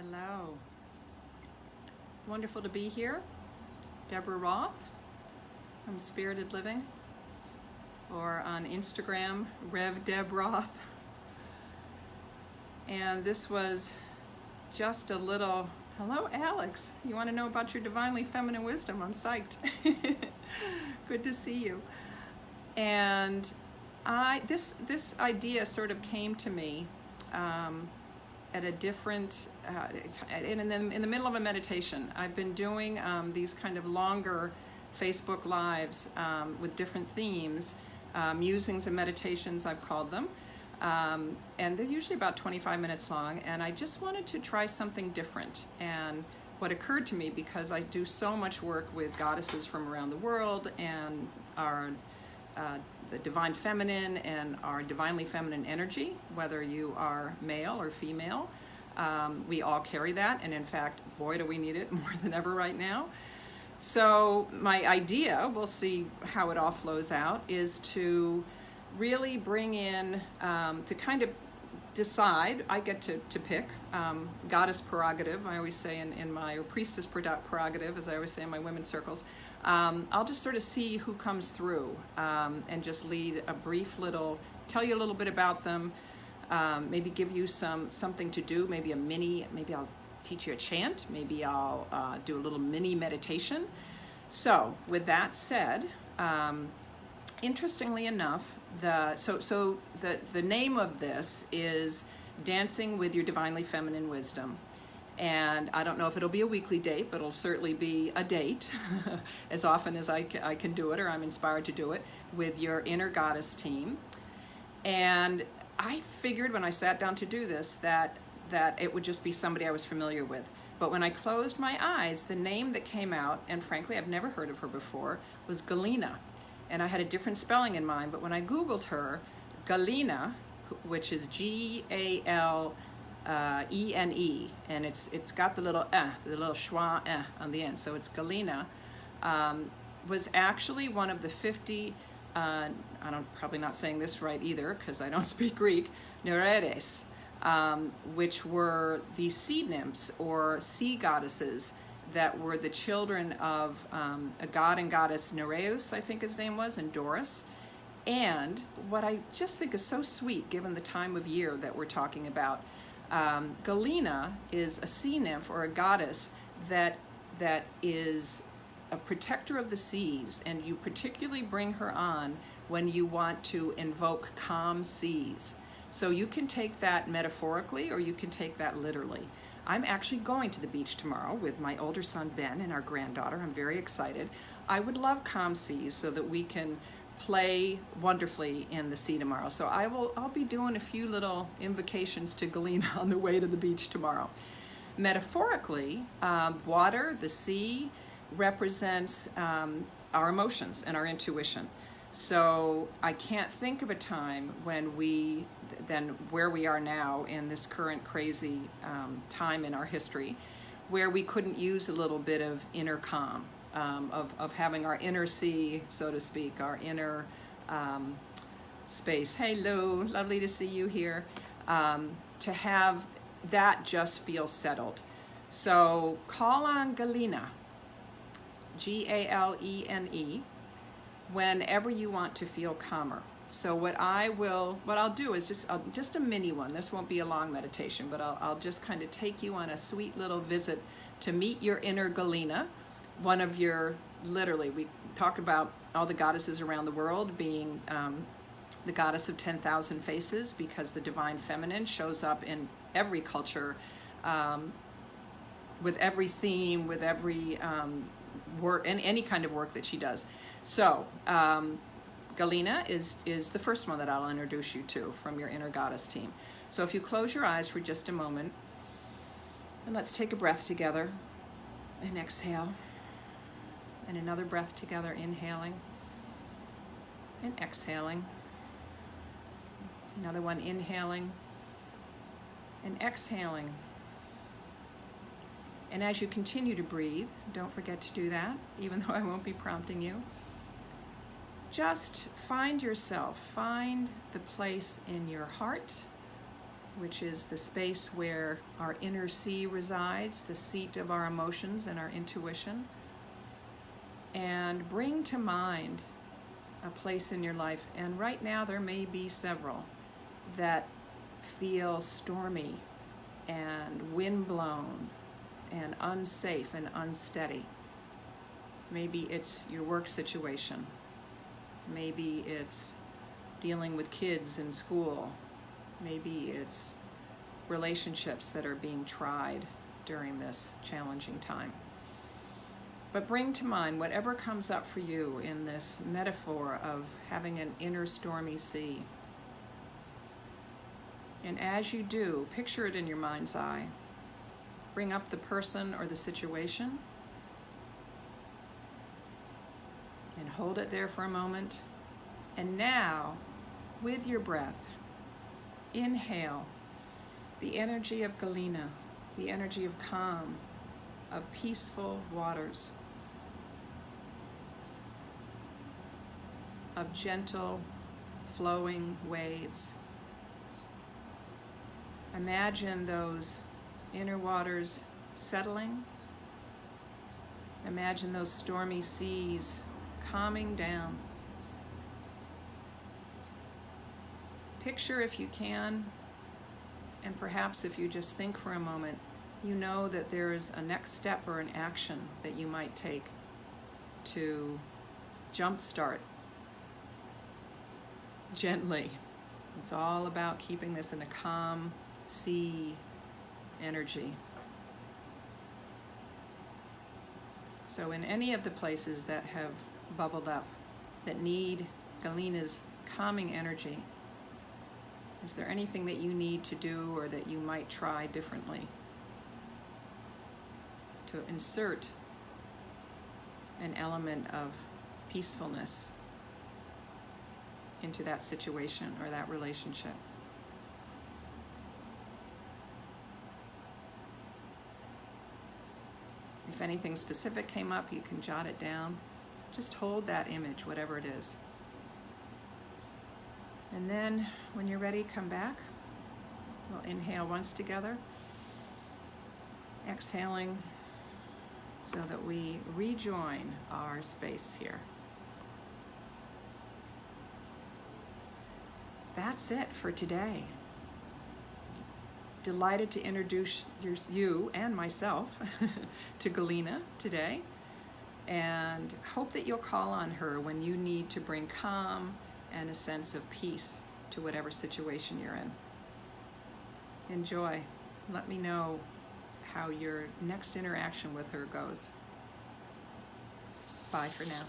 Hello. Wonderful to be here. Deborah Roth from Spirited Living, or on Instagram, Rev Deb Roth. And this was just a little, hello Alex, you want to know about your divinely feminine wisdom? I'm psyched. Good to see you. And this idea sort of came to me at a different, in the middle of a meditation. I've been doing these kind of longer Facebook Lives with different themes, musings and meditations I've called them. And they're usually about 25 minutes long, and I just wanted to try something different. And what occurred to me, because I do so much work with goddesses from around the world and our the divine feminine and our divinely feminine energy, whether you are male or female, we all carry that, and in fact, boy do we need it more than ever right now. So my idea, we'll see how it all flows out, is to really bring in, to kind of decide, I get to pick, goddess prerogative, I always say in my, or priestess prerogative, as I always say in my women's circles. I'll just sort of see who comes through and just lead a brief little, tell you a little bit about them, maybe give you something to do, maybe maybe I'll teach you a chant, maybe I'll do a little mini meditation. So with that said, interestingly enough, the name of this is Dancing with Your Divinely Feminine Wisdom. And I don't know if it'll be a weekly date, but it'll certainly be a date as often as I can do it, or I'm inspired to do it, with your inner goddess team. And I figured when I sat down to do this that it would just be somebody I was familiar with. But when I closed my eyes, the name that came out, and frankly I've never heard of her before, was Galina. And I had a different spelling in mind, but when I Googled her, Galina, which is Galene, and it's got the little schwa on the end, so it's Galina, was actually one of the 50, I'm probably not saying this right either because I don't speak Greek, Nereides, which were the sea nymphs or sea goddesses that were the children of a god and goddess Nereus, I think his name was, and Doris. And what I just think is so sweet, given the time of year that we're talking about, Galina is a sea nymph or a goddess that is a protector of the seas, and you particularly bring her on when you want to invoke calm seas. So you can take that metaphorically, or you can take that literally. I'm actually going to the beach tomorrow with my older son Ben and our granddaughter. I'm very excited. I would love calm seas so that we can play wonderfully in the sea tomorrow. So I'll be doing a few little invocations to Galina on the way to the beach tomorrow. Metaphorically, water, the sea, represents our emotions and our intuition. So I can't think of a time when where we are now in this current crazy time in our history, where we couldn't use a little bit of inner calm, of having our inner sea, so to speak, our inner space. Hello, lovely to see you here. To have that just feel settled. So call on Galina, Galene, whenever you want to feel calmer. So what I'll do is just a mini one. This won't be a long meditation, but I'll just kind of take you on a sweet little visit to meet your inner Galina, one of your, literally, we talk about all the goddesses around the world being the goddess of 10,000 faces, because the divine feminine shows up in every culture, with every theme, with every work, and any kind of work that she does. So Galina is the first one that I'll introduce you to from your inner goddess team. So if you close your eyes for just a moment, and let's take a breath together, and exhale, and another breath together, inhaling and exhaling, another one, inhaling and exhaling. And as you continue to breathe, don't forget to do that, even though I won't be prompting you. Just find yourself, find the place in your heart which is the space where our inner sea resides, the seat of our emotions and our intuition. And bring to mind a place in your life, and right now there may be several, that feel stormy and windblown and unsafe and unsteady. Maybe it's your work situation. Maybe it's dealing with kids in school. Maybe it's relationships that are being tried during this challenging time. But bring to mind whatever comes up for you in this metaphor of having an inner stormy sea. And as you do, picture it in your mind's eye. Bring up the person or the situation and hold it there for a moment. And now, with your breath, inhale the energy of Galina, the energy of calm, of peaceful waters, of gentle flowing waves. Imagine those inner waters settling. Imagine those stormy seas calming down. Picture, if you can, and perhaps if you just think for a moment, you know that there is a next step or an action that you might take to jumpstart gently. It's all about keeping this in a calm sea energy. So in any of the places that have bubbled up that need Galina's calming energy, is there anything that you need to do or that you might try differently to insert an element of peacefulness into that situation or that relationship? If anything specific came up, you can jot it down. Just hold that image, whatever it is. And then when you're ready, come back. We'll inhale once together, exhaling so that we rejoin our space here. That's it for today. Delighted to introduce you and myself to Galina today, and hope that you'll call on her when you need to bring calm and a sense of peace to whatever situation you're in. Enjoy. Let me know how your next interaction with her goes. Bye for now.